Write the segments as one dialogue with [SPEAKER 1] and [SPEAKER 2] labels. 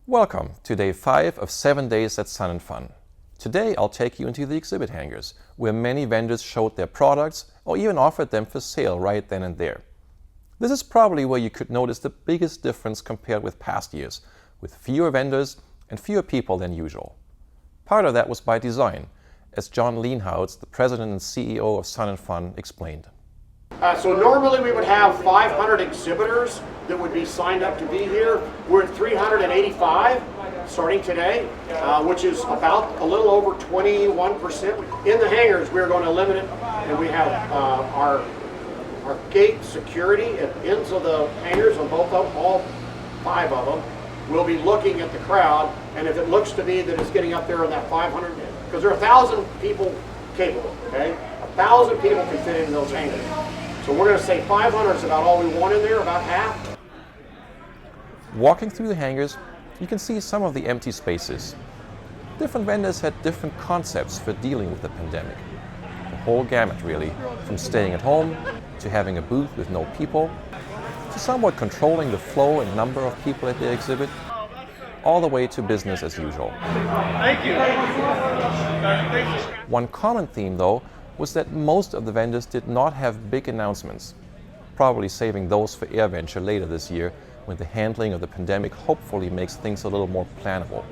[SPEAKER 1] Welcome to day 5 of 7 days at Sun and Fun. Today I'll take you into the exhibit hangars, where many vendors showed their products or even offered them for sale right then and there. This is probably where you could notice the biggest difference compared with past years, with fewer vendors and fewer people than usual. Part of that was by design, as John Lienhoutz, the president and CEO of Sun and Fun, explained.
[SPEAKER 2] So normally we would have 500 exhibitors that would be signed up to be here. We're at 385 starting today, which is about a little over 21%. In the hangars, we're going to limit it, and we have our gate security at ends of the hangars on all 5 of them. We'll be looking at the crowd, and if it looks to be that it's getting up there in that 500, because there are 1,000 people capable, okay? 1,000 people can fit into those hangars. So we're going to say 500 is about all we want in there, about half.
[SPEAKER 1] Walking through the hangars, you can see some of the empty spaces. Different vendors had different concepts for dealing with the pandemic. The whole gamut really, from staying at home, to having a booth with no people, to somewhat controlling the flow and number of people at the exhibit, all the way to business as usual.
[SPEAKER 3] Thank you.
[SPEAKER 1] One common theme, though, was that most of the vendors did not have big announcements, probably saving those for AirVenture later this year, when the handling of the pandemic hopefully makes things a little more plannable.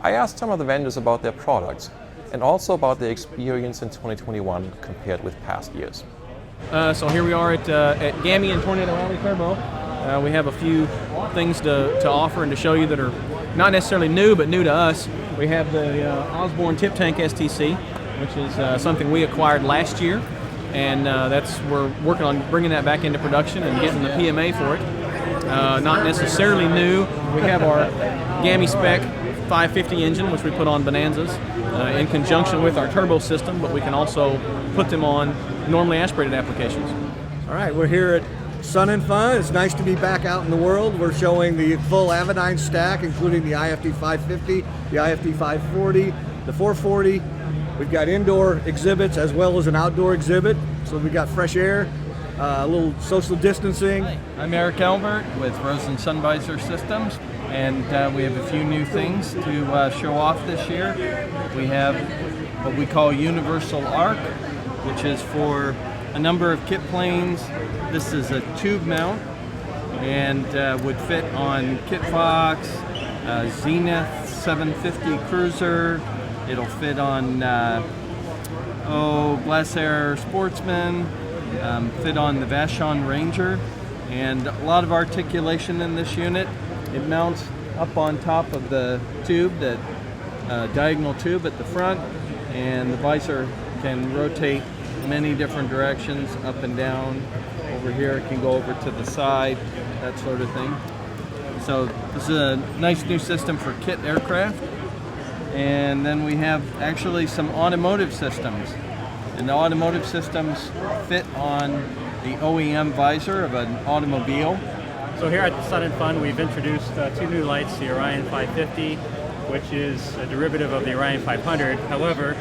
[SPEAKER 1] I asked some of the vendors about their products and also about their experience in 2021 compared with past years.
[SPEAKER 4] So here we are at GAMI and Tornado Alley Turbo. We have a few things to offer and to show you that are not necessarily new, but new to us. We have the Osborne Tip Tank STC, which is something we acquired last year, and we're working on bringing that back into production and getting the PMA for it. Not necessarily new. We have our GAMI spec 550 engine, which we put on Bonanzas in conjunction with our turbo system, but we can also put them on normally aspirated applications.
[SPEAKER 5] All right, we're here at Sun and Fun. It's nice to be back out in the world. We're showing the full Avidyne stack, including the IFD 550, the IFD 540, the 440. We've got indoor exhibits as well as an outdoor exhibit. So we've got fresh air, a little social distancing.
[SPEAKER 6] Hi, I'm Eric Albert with Rosen Sun Visor Systems, and we have a few new things to show off this year. We have what we call Universal Arc, which is for a number of kit planes. This is a tube mount and would fit on Kit Fox, Zenith 750 Cruiser. It'll fit on Glasair Sportsman, fit on the Vashon Ranger, and a lot of articulation in this unit. It mounts up on top of the tube, that diagonal tube at the front, and the visor can rotate many different directions, up and down. Over here it can go over to the side, that sort of thing. So this is a nice new system for kit aircraft. And then we have actually some automotive systems. And the automotive systems fit on the OEM visor of an automobile.
[SPEAKER 3] So here at the Sun and Fun, we've introduced 2 new lights, the Orion 550, which is a derivative of the Orion 500. However,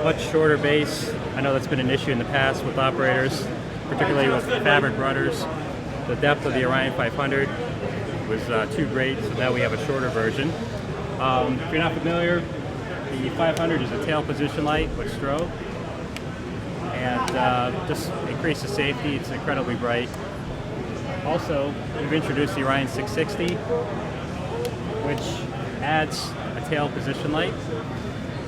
[SPEAKER 3] much shorter base. I know that's been an issue in the past with operators, particularly with fabric rudders. The depth of the Orion 500 was too great, so now we have a shorter version. If you're not familiar, the 500 is a tail position light with strobe, and just increases safety. It's incredibly bright. Also, we've introduced the Orion 660, which adds a tail position light.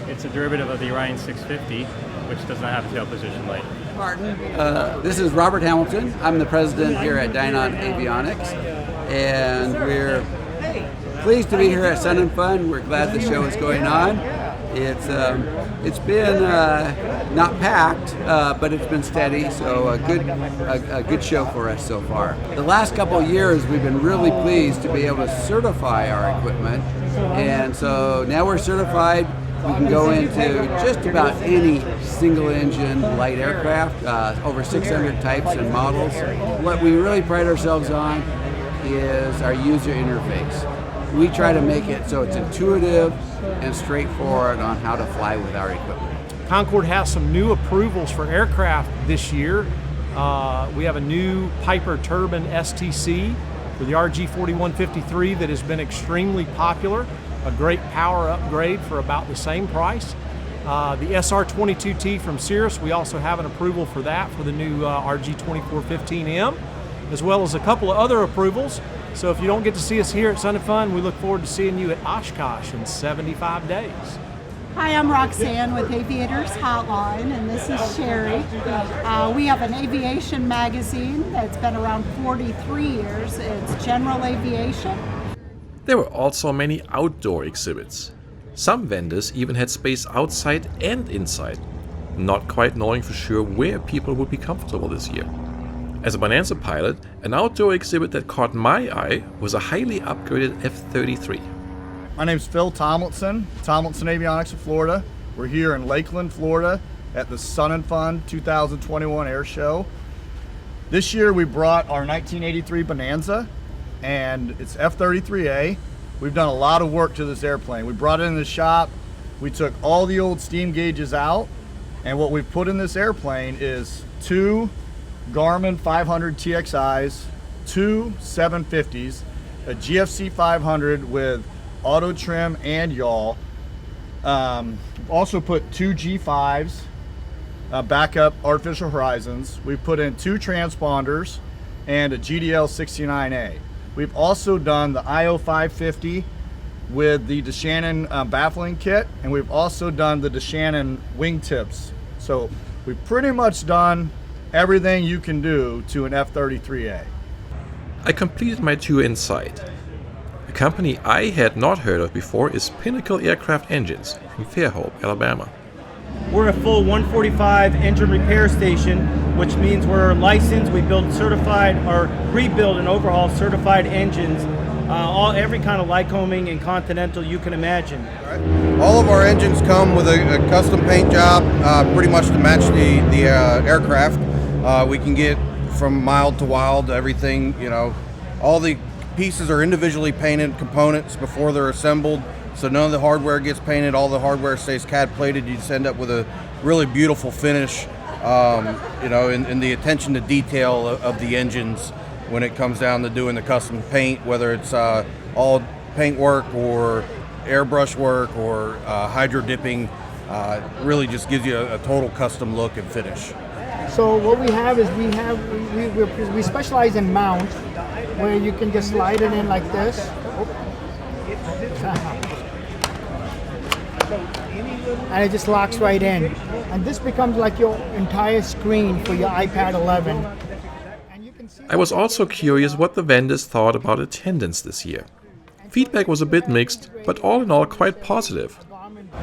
[SPEAKER 3] It's a derivative of the Orion 650, which does not have a tail position light.
[SPEAKER 7] Martin, this is Robert Hamilton. I'm the president here at Dynon Avionics, and we're pleased to be here at Sun and Fun. We're glad the show is going on. It's been not packed, but it's been steady, so a good show for us so far. The last couple of years, we've been really pleased to be able to certify our equipment, and so now we're certified. We can go into just about any single-engine light aircraft, over 600 types and models. What we really pride ourselves on is our user interface. We try to make it so it's intuitive and straightforward on how to fly with our equipment.
[SPEAKER 8] Concorde has some new approvals for aircraft this year. We have a new Piper Turbine STC for the RG4153 that has been extremely popular, a great power upgrade for about the same price. The SR22T from Cirrus, we also have an approval for that for the new RG2415M, as well as a couple of other approvals. So if you don't get to see us here at Sun and Fun, we look forward to seeing you at Oshkosh in 75 days.
[SPEAKER 9] Hi, I'm Roxanne with Aviators Hotline, and this is Sherry. We have an aviation magazine that's been around 43 years. It's general aviation.
[SPEAKER 1] There were also many outdoor exhibits. Some vendors even had space outside and inside, not quite knowing for sure where people would be comfortable this year. As a Bonanza pilot, an outdoor exhibit that caught my eye was a highly upgraded F-33.
[SPEAKER 10] My name's Phil Tomlinson, Tomlinson Avionics of Florida. We're here in Lakeland, Florida at the Sun and Fun 2021 Air Show. This year we brought our 1983 Bonanza, and it's F-33A. We've done a lot of work to this airplane. We brought it in the shop, we took all the old steam gauges out, and what we've put in this airplane is 2 Garmin 500 TXIs, 2 750s, a GFC 500 with auto trim and yaw. Also put 2 G5s, backup artificial horizons. We've put in 2 transponders and a GDL 69A. We've also done the IO 550 with the DeShannon baffling kit, and we've also done the DeShannon wingtips. So we've pretty much done everything you can do to an F-33A.
[SPEAKER 1] I completed my tour inside. A company I had not heard of before is Pinnacle Aircraft Engines from Fairhope, Alabama.
[SPEAKER 11] We're a full 145 engine repair station, which means we're licensed. We build certified or rebuild and overhaul certified engines, every kind of Lycoming and Continental you can imagine.
[SPEAKER 12] All of our engines come with a custom paint job, pretty much to match the aircraft. We can get from mild to wild, everything, you know, all the pieces are individually painted components before they're assembled, so none of the hardware gets painted, all the hardware stays CAD plated. You just end up with a really beautiful finish, you know, and the attention to detail of the engines when it comes down to doing the custom paint, whether it's all paint work or airbrush work or hydro dipping, really just gives you a total custom look and finish.
[SPEAKER 13] So what we have is we specialize in mount, where you can just slide it in like this. And it just locks right in. And this becomes like your entire screen for your iPad 11.
[SPEAKER 1] I was also curious what the vendors thought about attendance this year. Feedback was a bit mixed, but all in all quite positive.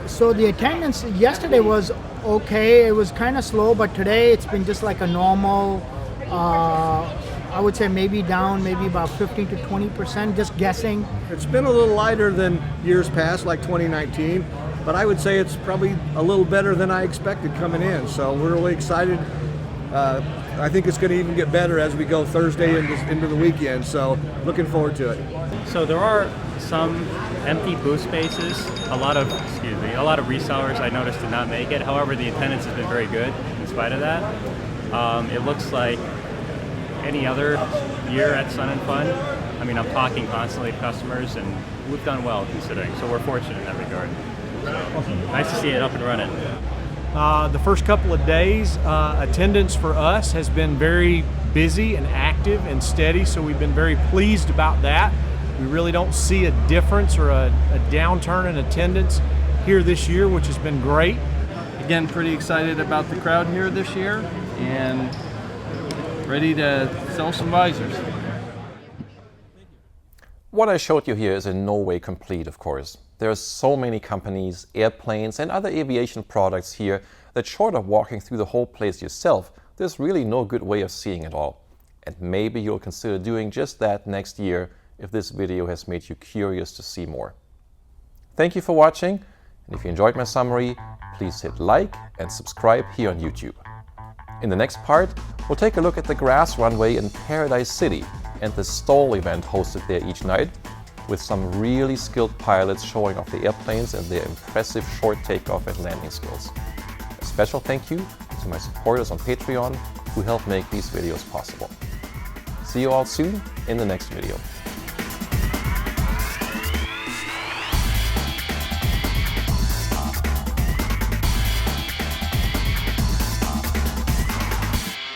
[SPEAKER 13] So the attendance yesterday was okay. It was kind of slow, but today it's been just like a normal, I would say maybe down maybe about 15 to 20%, just guessing.
[SPEAKER 5] It's been a little lighter than years past, like 2019, but I would say it's probably a little better than I expected coming in. So we're really excited. I think it's going to even get better as we go Thursday into the weekend, so looking forward to it.
[SPEAKER 3] So there are some empty booth spaces. A lot of resellers I noticed did not make it. However, the attendance has been very good in spite of that. It looks like any other year at Sun and Fun. I mean, I'm talking constantly to customers, and we've done well considering. So we're fortunate in that regard. So, nice to see it up and running.
[SPEAKER 8] The first couple of days, attendance for us has been very busy and active and steady, so we've been very pleased about that. We really don't see a difference or a downturn in attendance here this year, which has been great.
[SPEAKER 6] Again, pretty excited about the crowd here this year and ready to sell some visors.
[SPEAKER 1] What I showed you here is in no way complete, of course. There are so many companies, airplanes, and other aviation products here that short of walking through the whole place yourself, there's really no good way of seeing it all. And maybe you'll consider doing just that next year if this video has made you curious to see more. Thank you for watching, and if you enjoyed my summary, please hit like and subscribe here on YouTube. In the next part, we'll take a look at the grass runway in Paradise City and the STOL event hosted there each night, with some really skilled pilots showing off the airplanes and their impressive short takeoff and landing skills. A special thank you to my supporters on Patreon who help make these videos possible. See you all soon in the next video.